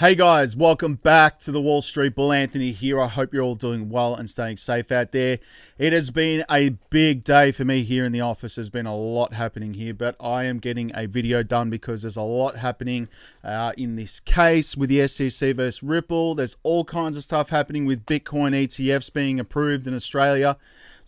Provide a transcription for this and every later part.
Hey guys, welcome back to the Wall Street Bull. Anthony here. I hope you're all doing well and staying safe out there. It has been a big day for me here in the office. There's been a lot happening here, but I am getting a video done because there's a lot happening in this case with the SEC versus Ripple. There's all kinds of stuff happening with Bitcoin ETFs being approved in Australia.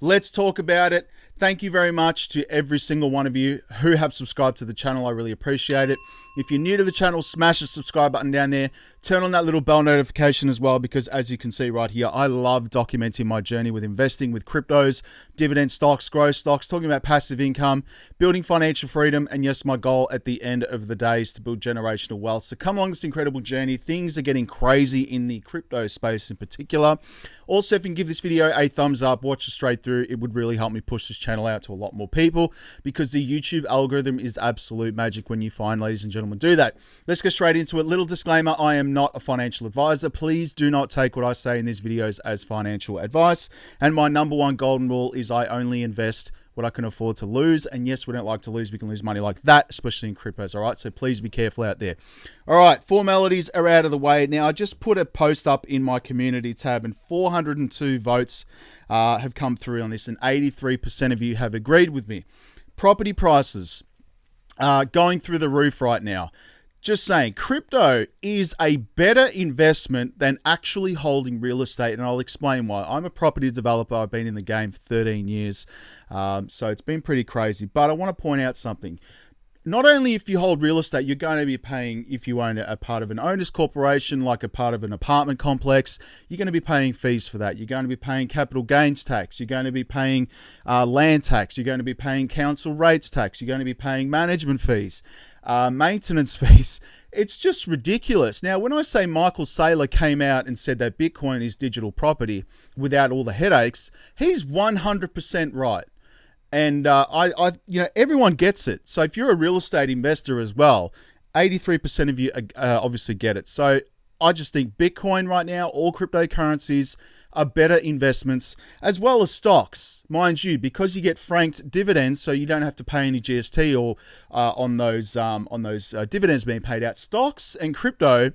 Let's talk about it. Thank you very much to every single one of you who have subscribed to the channel. I really appreciate it. If you're new to the channel, smash the subscribe button down there. Turn on that little bell notification as well, because as you can see right here, I love documenting my journey with investing with cryptos, dividend stocks, growth stocks, talking about passive income, building financial freedom, and yes, my goal at the end of the day is to build generational wealth. So come along this incredible journey. Things are getting crazy in the crypto space in particular. Also, if you can give this video a thumbs up, watch it straight through, it would really help me push this channel out to a lot more people, because the YouTube algorithm is absolute magic when you find, ladies and gentlemen, do that. Let's get straight into it. Little disclaimer, I am not a financial advisor. Please do not take what I say in these videos as financial advice. And my number one golden rule is I only invest what I can afford to lose. And yes, we don't like to lose. We can lose money like that, especially in cryptos. All right. So please be careful out there. All right. Formalities are out of the way. Now, I just put a post up in my community tab and 402 votes have come through on this. And 83% of you have agreed with me. Property prices going through the roof right now. Just saying, crypto is a better investment than actually holding real estate, and I'll explain why. I'm a property developer. I've been in the game for 13 years, so it's been pretty crazy. But I want to point out something. Not only if you hold real estate, you're going to be paying, if you own a part of an owner's corporation, like a part of an apartment complex, you're going to be paying fees for that. You're going to be paying capital gains tax. You're going to be paying land tax. You're going to be paying council rates tax. You're going to be paying management fees. Maintenance fees. It's just ridiculous. Now, when I say Michael Saylor came out and said that Bitcoin is digital property without all the headaches, he's 100% right. And everyone gets it. So if you're a real estate investor as well, 83% of you obviously get it. So I just think Bitcoin right now, all cryptocurrencies are better investments, as well as stocks, mind you, because you get franked dividends, so you don't have to pay any GST or on those dividends being paid out. Stocks and crypto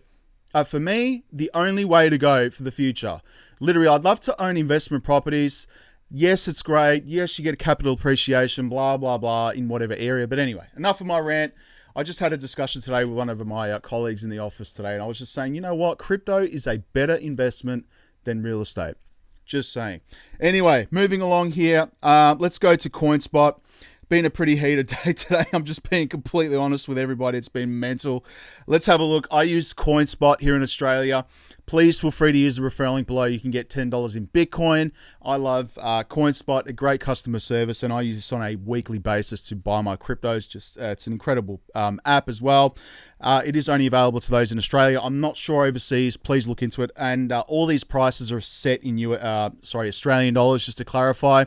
are, for me, the only way to go for the future. Literally, I'd love to own investment properties. Yes, it's great. Yes, you get a capital appreciation, blah, blah, blah, in whatever area. But anyway, enough of my rant. I just had a discussion today with one of my colleagues in the office today, and I was just saying, you know what? Crypto is a better investment than real estate. Just saying. Anyway, moving along here. Let's go to CoinSpot. Been a pretty heated day today. I'm just being completely honest with everybody. It's been mental. Let's have a look. I use CoinSpot here in Australia. Please feel free to use the referral link below. You can get $10 in Bitcoin. I love CoinSpot, a great customer service, and I use this on a weekly basis to buy my cryptos. Just it's an incredible app as well. It is only available to those in Australia. I'm not sure overseas. Please look into it. And all these prices are set in Australian dollars, just to clarify.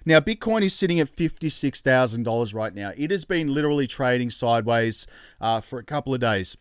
Now, Bitcoin is sitting at $56,000 right now. It has been literally trading sideways for a couple of days.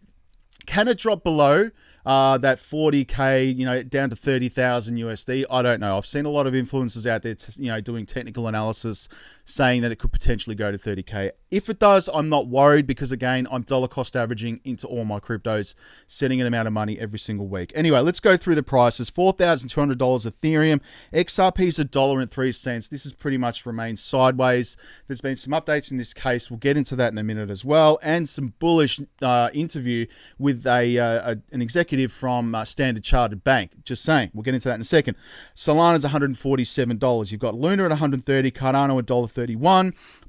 Can it drop below that 40K, down to 30,000 USD? I don't know. I've seen a lot of influencers out there, doing technical analysis saying that it could potentially go to 30K. If it does, I'm not worried because, again, I'm dollar cost averaging into all my cryptos, setting an amount of money every single week. Anyway, let's go through the prices. $4,200 Ethereum. XRP is $1.03. This has pretty much remained sideways. There's been some updates in this case. We'll get into that in a minute as well. And some bullish interview with an executive from Standard Chartered Bank. Just saying. We'll get into that in a second. Solana's $147. You've got Luna at $130. Cardano at $1.31.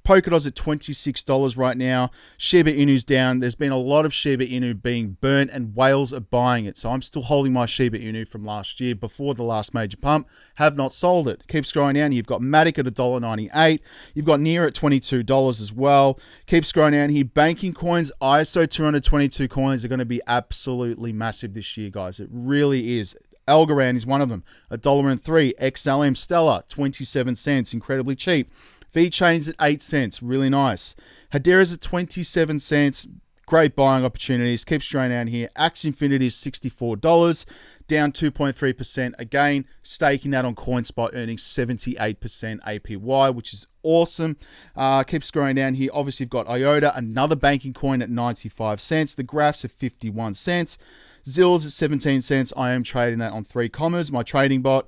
Polkadot's at $26 right now. Shiba Inu's down. There's been a lot of Shiba Inu being burnt, and whales are buying it. So I'm still holding my Shiba Inu from last year before the last major pump. Have not sold it. Keep scrolling down. You've got Matic at $1.98. You've got Near at $22 as well. Keep scrolling down here. Banking coins, ISO 222 coins are going to be absolutely massive this year, guys. It really is. Algorand is one of them. $1.03. XLM Stellar, 27 cents. Incredibly cheap. VeChain's at 8 cents. Really nice. Hedera's at 27 cents. Great buying opportunities. Keep straight down here. Axie Infinity is $64. Down 2.3%. Again, staking that on CoinSpot, earning 78% APY, which is awesome. Keep scrolling down here. Obviously, you've got IOTA, another banking coin at 95 cents. The graphs at 51 cents. Zill's at 17 cents. I am trading that on 3 commas, my trading bot.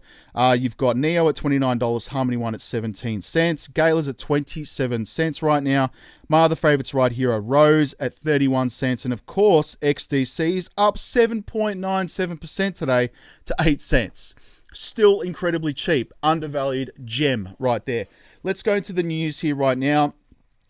You've got Neo at $29, Harmony One at 17 cents. Gala's at 27 cents right now. My other favorites right here are Rose at 31 cents. And of course, XDC's up 7.97% today to 8 cents. Still incredibly cheap, undervalued gem right there. Let's go into the news here right now,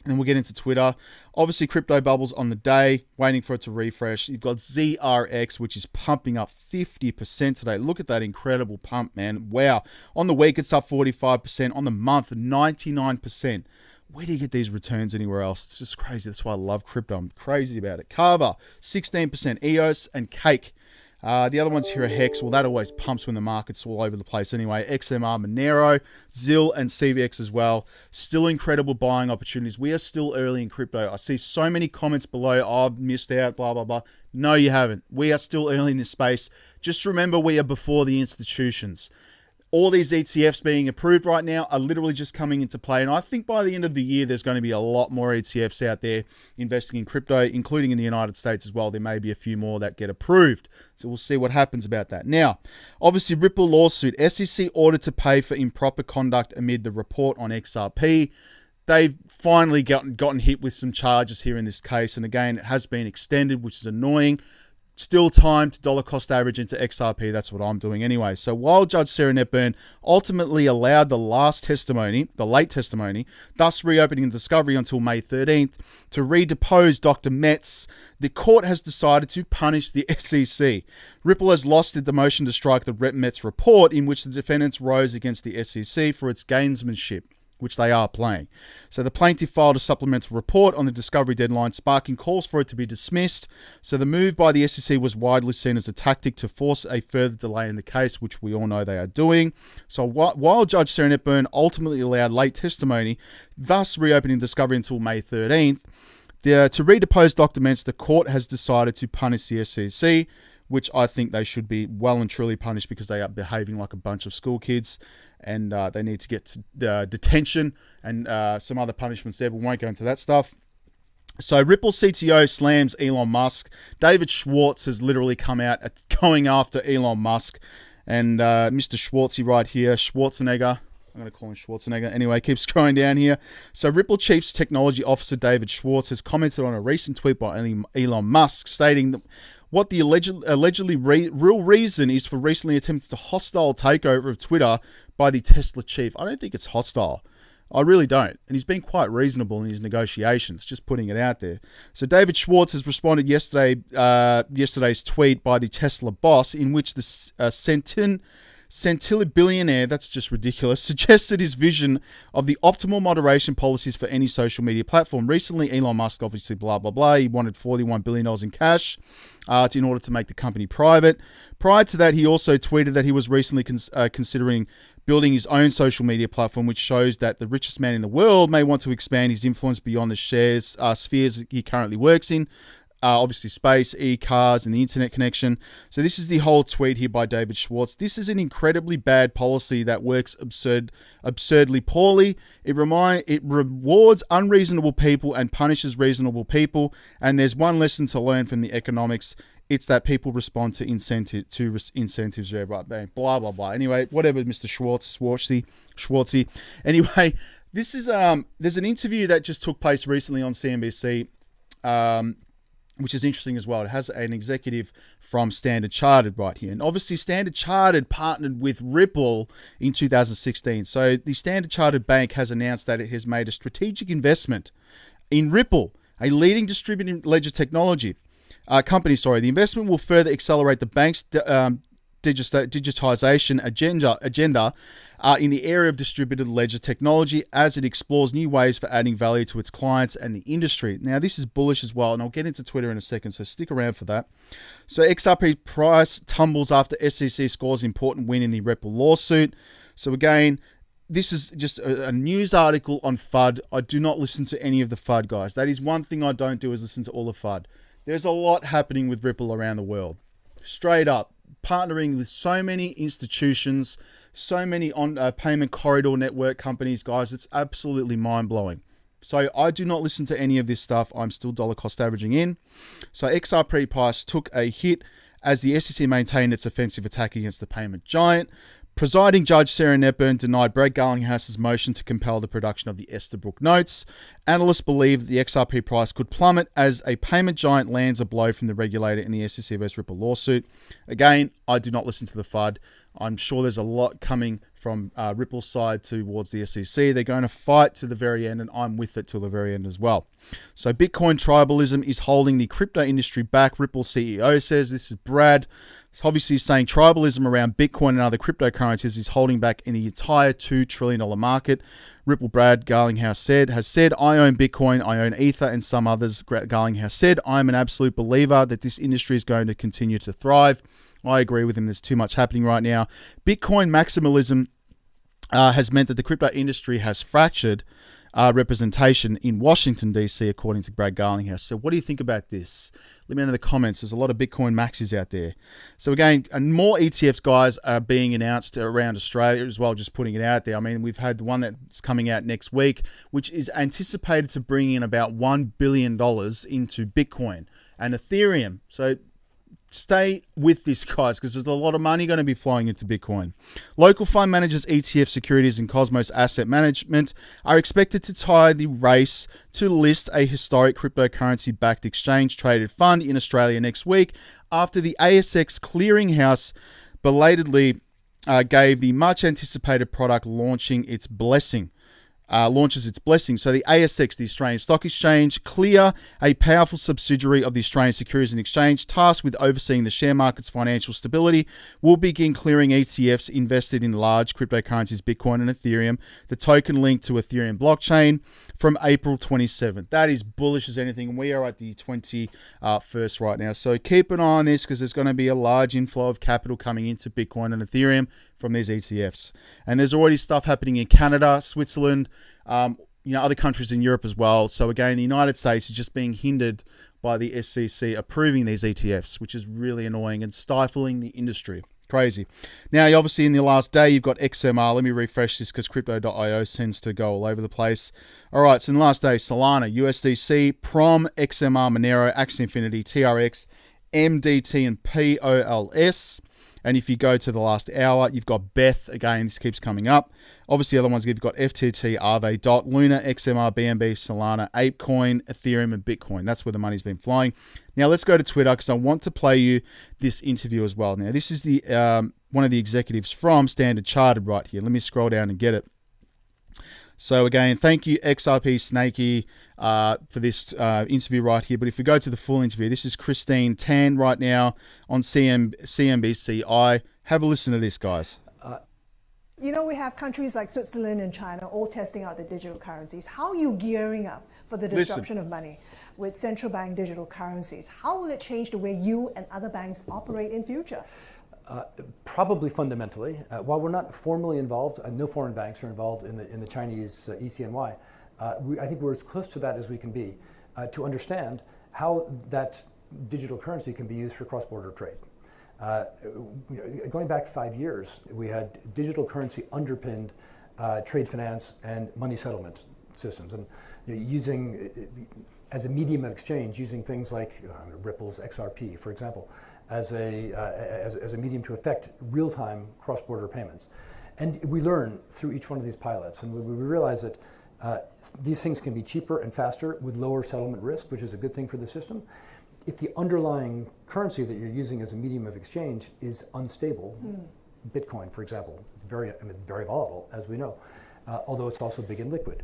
and we'll get into Twitter. Obviously, crypto bubbles on the day, waiting for it to refresh. You've got ZRX, which is pumping up 50% today. Look at that incredible pump, man. Wow. On the week, it's up 45%. On the month, 99%. Where do you get these returns anywhere else? It's just crazy. That's why I love crypto. I'm crazy about it. Carver, 16%. EOS and Cake. The other ones here are Hex. Well, that always pumps when the market's all over the place anyway. XMR, Monero, Zill, and CVX as well. Still incredible buying opportunities. We are still early in crypto. I see so many comments below, oh, I've missed out, blah, blah, blah. No, you haven't. We are still early in this space. Just remember, we are before the institutions. All these ETFs being approved right now are literally just coming into play. And I think by the end of the year, there's going to be a lot more ETFs out there investing in crypto, including in the United States as well. There may be a few more that get approved. So we'll see what happens about that. Now, obviously, Ripple lawsuit. SEC ordered to pay for improper conduct amid the report on XRP. They've finally gotten hit with some charges here in this case. And again, it has been extended, which is annoying. Still time to dollar cost average into XRP. That's what I'm doing anyway. So while Judge Sarah Netburn ultimately allowed the late testimony, thus reopening the discovery until May 13th, to redepose Dr. Metz, the court has decided to punish the SEC. Ripple has lost the motion to strike the Metz report, in which the defendants rose against the SEC for its gamesmanship, which they are playing. So the plaintiff filed a supplemental report on the discovery deadline, sparking calls for it to be dismissed. So the move by the SEC was widely seen as a tactic to force a further delay in the case, which we all know they are doing. So while Judge Sarah Netburn ultimately allowed late testimony, thus reopening discovery until May 13th, to redepose Dr. Mentz, the court has decided to punish the SEC, which I think they should be well and truly punished because they are behaving like a bunch of school kids, and they need to get detention and some other punishments there, but we won't go into that stuff. So Ripple CTO slams Elon Musk. David Schwartz has literally come out going after Elon Musk, and Mr. Schwartzy right here, Schwarzenegger, I'm going to call him Schwarzenegger. Anyway, keep scrolling down here. So Ripple Chief Technology Officer David Schwartz has commented on a recent tweet by Elon Musk, stating that what the allegedly real reason is for recently attempted hostile takeover of Twitter by the Tesla chief. I don't think it's hostile. I really don't. And he's been quite reasonable in his negotiations, just putting it out there. So David Schwartz has responded yesterday's tweet by the Tesla boss, in which the centilli billionaire, that's just ridiculous, suggested his vision of the optimal moderation policies for any social media platform. Recently, Elon Musk, obviously, blah, blah, blah, he wanted $41 billion in cash in order to make the company private. Prior to that, he also tweeted that he was recently considering building his own social media platform, which shows that the richest man in the world may want to expand his influence beyond the spheres he currently works in. Obviously space, e-cars, and the internet connection. So this is the whole tweet here by David Schwartz. This is an incredibly bad policy that works absurdly poorly. It rewards unreasonable people and punishes reasonable people. And there's one lesson to learn from the economics. It's that people respond to incentives. Yeah, right there. Blah, blah, blah. Anyway, whatever, Mr. Schwartzy. Anyway, this is there's an interview that just took place recently on CNBC, which is interesting as well. It has an executive from Standard Chartered right here. And obviously Standard Chartered partnered with Ripple in 2016. So the Standard Chartered Bank has announced that it has made a strategic investment in Ripple, a leading distributed ledger technology company. The investment will further accelerate the bank's digitization agenda in the area of distributed ledger technology as it explores new ways for adding value to its clients and the industry. Now, this is bullish as well, and I'll get into Twitter in a second, so stick around for that. So XRP price tumbles after SEC scores important win in the Ripple lawsuit. So again, this is just a news article on FUD. I do not listen to any of the FUD guys. That is one thing I don't do, is listen to all the FUD. There's a lot happening with Ripple around the world. Straight up, partnering with so many institutions, so many payment corridor network companies, guys. It's absolutely mind-blowing. So I do not listen to any of this stuff. I'm still dollar cost averaging in. So XRP price took a hit as the SEC maintained its offensive attack against the payment giant. Presiding Judge Sarah Netburn denied Brad Garlinghouse's motion to compel the production of the Esterbrook notes. Analysts believe that the XRP price could plummet as a payment giant lands a blow from the regulator in the SEC vs Ripple lawsuit. Again, I do not listen to the FUD. I'm sure there's a lot coming from Ripple's side towards the SEC. They're going to fight to the very end, and I'm with it till the very end as well. So Bitcoin tribalism is holding the crypto industry back, Ripple CEO says. This is Brad. It's obviously saying tribalism around Bitcoin and other cryptocurrencies is holding back in the entire $2 trillion market. Ripple Brad Garlinghouse has said, I own Bitcoin, I own Ether, and some others. Garlinghouse said, I'm an absolute believer that this industry is going to continue to thrive. I agree with him. There's too much happening right now. Bitcoin maximalism has meant that the crypto industry has fractured representation in Washington, D.C., according to Brad Garlinghouse. So what do you think about this? Let me know in the comments. There's a lot of Bitcoin maxis out there. So again, and more ETFs, guys, are being announced around Australia as well, just putting it out there. I mean, we've had the one that's coming out next week, which is anticipated to bring in about $1 billion into Bitcoin and Ethereum. So stay with this, guys, because there's a lot of money going to be flowing into Bitcoin. Local fund managers, ETF Securities, and Cosmos Asset Management are expected to tie the race to list a historic cryptocurrency-backed exchange-traded fund in Australia next week after the ASX clearinghouse belatedly gave the much-anticipated product launches its blessing. So the ASX, the Australian Stock Exchange, Clear, a powerful subsidiary of the Australian Securities and Exchange, tasked with overseeing the share market's financial stability, will begin clearing ETFs invested in large cryptocurrencies, Bitcoin and Ethereum, the token linked to Ethereum blockchain, from April 27th. That is bullish as anything, and we are at the 21st right now. So keep an eye on this, because there's going to be a large inflow of capital coming into Bitcoin and Ethereum from these ETFs. And there's already stuff happening in Canada, Switzerland, other countries in Europe as well. So again, the United States is just being hindered by the SEC approving these ETFs, which is really annoying and stifling the industry. Crazy. Now, obviously, in the last day, you've got XMR. Let me refresh this because crypto.io tends to go all over the place. All right, so in the last day, Solana, USDC, Prom, XMR, Monero, Axie Infinity, TRX, MDT, and POLS. And if you go to the last hour, you've got Beth. Again, this keeps coming up. Obviously, other ones, you've got FTT, Aave, DOT, Luna, XMR, BNB, Solana, ApeCoin, Ethereum, and Bitcoin. That's where the money's been flowing. Now, let's go to Twitter, because I want to play you this interview as well. Now, this is the one of the executives from Standard Chartered right here. Let me scroll down and get it. So again, thank you, XRP Snakey, for this interview right here. But if we go to the full interview, this is Christine Tan right now on CNBCI. Have a listen to this, guys. We have countries like Switzerland and China all testing out the digital currencies. How are you gearing up for the disruption of money with central bank digital currencies? How will it change the way you and other banks operate in future? Probably fundamentally. While we're not formally involved, no foreign banks are involved in the Chinese ECNY, I think we're as close to that as we can be to understand how that digital currency can be used for cross-border trade. Going back 5 years, we had digital currency underpinned trade finance and money settlement systems, and using as a medium of exchange, using things like Ripple's XRP, for example, as a medium to affect real-time cross-border payments. And we learn through each one of these pilots, and we realize that these things can be cheaper and faster with lower settlement risk, which is a good thing for the system. If the underlying currency that you're using as a medium of exchange is unstable, Bitcoin, for example, very volatile, as we know, although it's also big and liquid.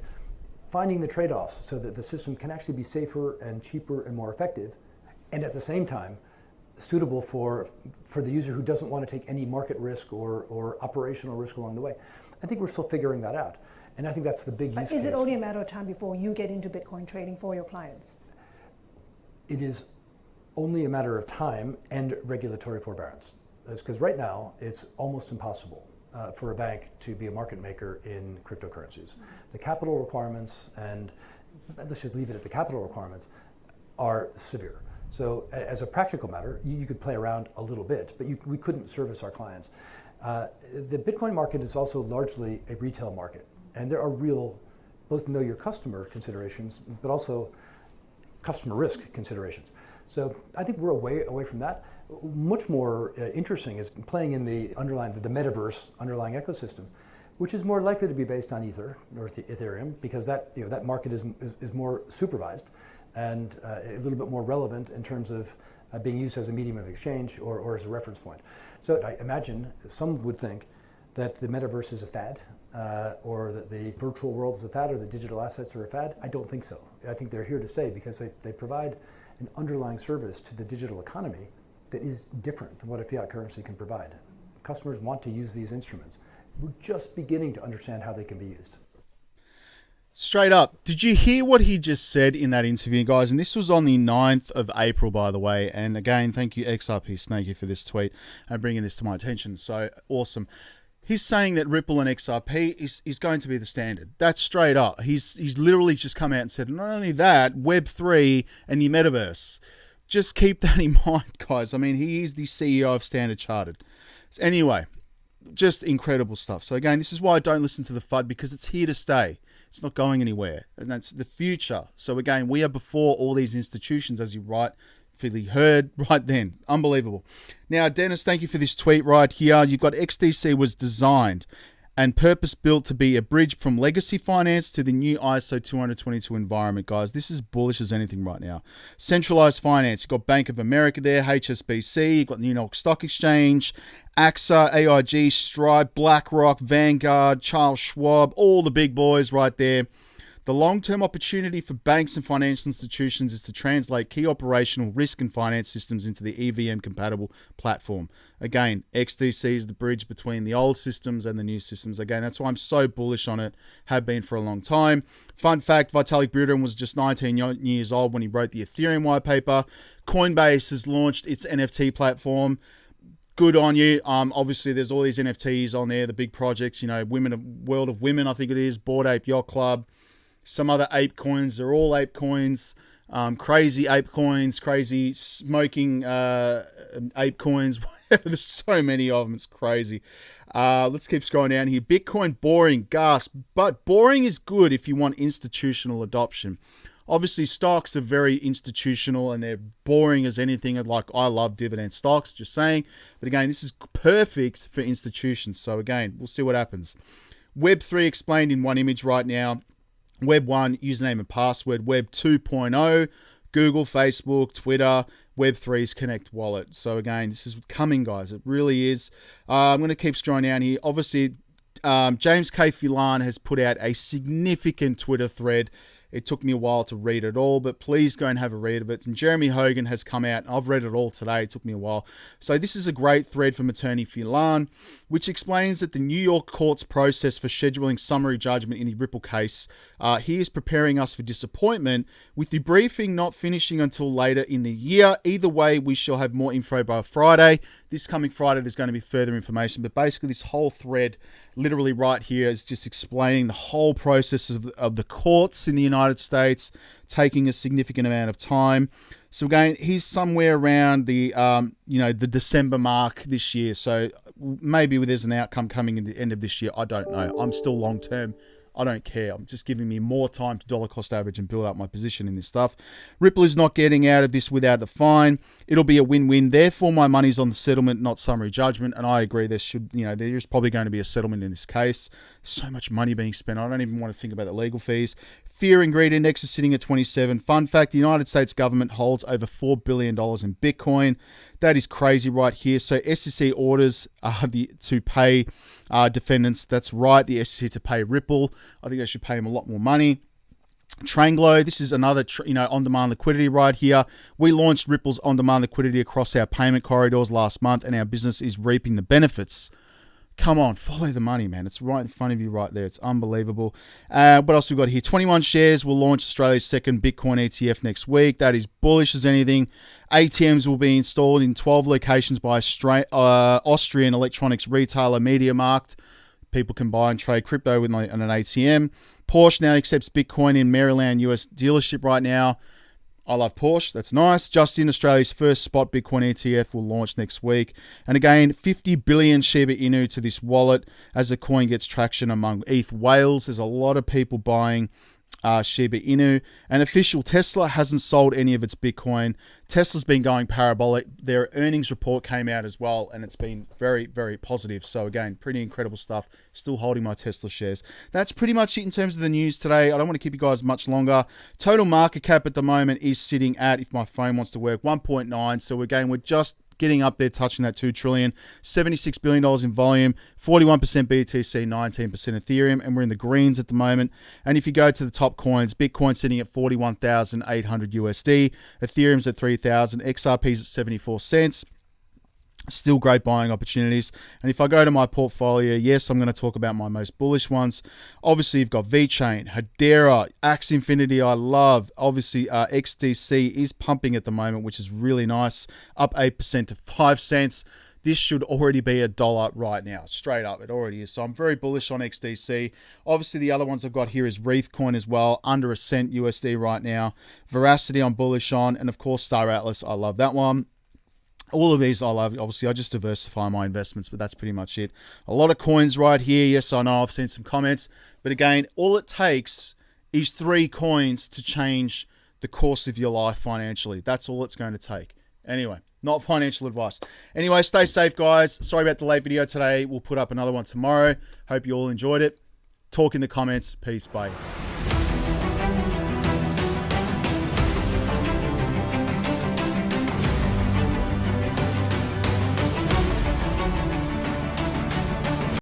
Finding the trade-offs so that the system can actually be safer and cheaper and more effective, and at the same time, suitable for the user who doesn't want to take any market risk or operational risk along the way. I think we're still figuring that out. And I think that's the big use case. Is it only a matter of time before you get into Bitcoin trading for your clients? It is only a matter of time and regulatory forbearance. Because right now, it's almost impossible for a bank to be a market maker in cryptocurrencies. The capital requirements, and let's just leave it at the capital requirements, are severe. So as a practical matter, you could play around a little bit, but we couldn't service our clients. The Bitcoin market is also largely a retail market, and there are real, both know your customer considerations, but also customer risk considerations. So I think we're away from that. Much more interesting is playing in the metaverse underlying ecosystem, which is more likely to be based on Ether or Ethereum, because that market is more supervised and a little bit more relevant in terms of being used as a medium of exchange or as a reference point. So I imagine some would think that the metaverse is a fad, or that the virtual world is a fad, or the digital assets are a fad. I don't think so. I think they're here to stay because they provide an underlying service to the digital economy that is different than what a fiat currency can provide. Customers want to use these instruments. We're just beginning to understand how they can be used. Straight up, did you hear what he just said in that interview, guys? And this was on the 9th of April, by the way. And again, thank you, XRP Snakey, for this tweet and bringing this to my attention. So awesome. He's saying that Ripple and XRP is going to be the standard. That's straight up. He's literally just come out and said, not only that, Web3 and the metaverse. Just keep that in mind, guys. I mean, he is the CEO of Standard Chartered. So anyway, just incredible stuff. So again, this is why I don't listen to the FUD, because it's here to stay. It's not going anywhere. And that's the future. So again, we are before all these institutions, as you rightfully heard right then. Unbelievable. Now, Dennis, thank you for this tweet right here. You've got XDC was designed and purpose-built to be a bridge from legacy finance to the new ISO 20022 environment, guys. This is bullish as anything right now. Centralized finance. You've got Bank of America there, HSBC. You've got the New York Stock Exchange, AXA, AIG, Stripe, BlackRock, Vanguard, Charles Schwab, all the big boys right there. The long-term opportunity for banks and financial institutions is to translate key operational risk and finance systems into the EVM-compatible platform. Again, XDC is the bridge between the old systems and the new systems. Again, that's why I'm so bullish on it, have been for a long time. Fun fact, Vitalik Buterin was just 19 years old when he wrote the Ethereum white paper. Coinbase has launched its NFT platform. Good on you. Obviously, there's all these NFTs on there, the big projects, World of Women, I think it is, Bored Ape Yacht Club. Some other ape coins, they're all ape coins, crazy ape coins, crazy smoking ape coins, whatever. There's so many of them, it's crazy. Let's keep scrolling down here. Bitcoin, boring, gasp. But boring is good if you want institutional adoption. Obviously, stocks are very institutional and they're boring as anything. Like, I love dividend stocks, just saying. But again, this is perfect for institutions. So again, we'll see what happens. Web3 explained in one image right now. Web 1, username and password. Web 2.0, Google, Facebook, Twitter. Web 3's Connect Wallet. So again, this is coming, guys. It really is. I'm going to keep scrolling down here. Obviously, James K. Elon has put out a significant Twitter thread. It took me a while to read it all, but please go and have a read of it. And Jeremy Hogan has come out, and I've read it all today. It took me a while. So this is a great thread from attorney Elon, which explains that the New York court's process for scheduling summary judgment in the Ripple case, he is preparing us for disappointment, with the briefing not finishing until later in the year. Either way, we shall have more info by Friday. This coming Friday, there's going to be further information. But basically, this whole thread, literally right here, is just explaining the whole process of the courts in the United States, taking a significant amount of time. So again, he's somewhere around the the December mark this year. So maybe there's an outcome coming in the end of this year. I don't know. I'm still long term. I don't care. I'm just giving me more time to dollar cost average and build up my position in this stuff. Ripple is not getting out of this without the fine. It'll be a win-win. Therefore, my money's on the settlement, not summary judgment. And I agree. There is probably going to be a settlement in this case. So much money being spent. I don't even want to think about the legal fees. Fear and greed index is sitting at 27. Fun fact, the United States government holds over $4 billion in Bitcoin. That is crazy right here. So SEC orders to pay defendants. That's right, the SEC to pay Ripple. I think they should pay them a lot more money. Tranglo, this is another on-demand liquidity right here. We launched Ripple's on-demand liquidity across our payment corridors last month, and our business is reaping the benefits. Come on, follow the money, man. It's right in front of you right there. It's unbelievable. What else we got here? 21 Shares will launch Australia's second Bitcoin ETF next week. That is bullish as anything. ATMs will be installed in 12 locations by Austrian electronics retailer MediaMarkt. People can buy and trade crypto with an ATM. Porsche now accepts Bitcoin in Maryland US dealership right now. I love Porsche. That's nice. Just in, Australia's first spot Bitcoin ETF will launch next week. And again, 50 billion Shiba Inu to this wallet as the coin gets traction among ETH whales. There's a lot of people buying Shiba Inu. And official Tesla hasn't sold any of its Bitcoin. Tesla's been going parabolic. Their earnings report came out as well, and it's been very, very positive. So again, pretty incredible stuff. Still holding my Tesla shares. That's pretty much it in terms of the news today. I don't want to keep you guys much longer. Total market cap at the moment is sitting at, if my phone wants to work, 1.9. So again, we're just getting up there, touching that 2 trillion, $76 billion in volume, 41% BTC, 19% Ethereum, and we're in the greens at the moment. And if you go to the top coins, Bitcoin sitting at 41,800 USD, Ethereum's at 3,000, XRP's at 74 cents. Still great buying opportunities. And if I go to my portfolio, yes, I'm going to talk about my most bullish ones. Obviously, you've got VeChain, Hedera, Axie Infinity, I love. Obviously, XDC is pumping at the moment, which is really nice. Up 8% to 5 cents. This should already be $1 right now. Straight up, it already is. So I'm very bullish on XDC. Obviously, the other ones I've got here is Reef Coin as well, under a cent USD right now. Veracity I'm bullish on. And of course, Star Atlas, I love that one. All of these I love. Obviously, I just diversify my investments, but that's pretty much it. A lot of coins right here. Yes, I know I've seen some comments. But again, all it takes is 3 coins to change the course of your life financially. That's all it's going to take. Anyway, not financial advice. Anyway, stay safe, guys. Sorry about the late video today. We'll put up another one tomorrow. Hope you all enjoyed it. Talk in the comments. Peace. Bye.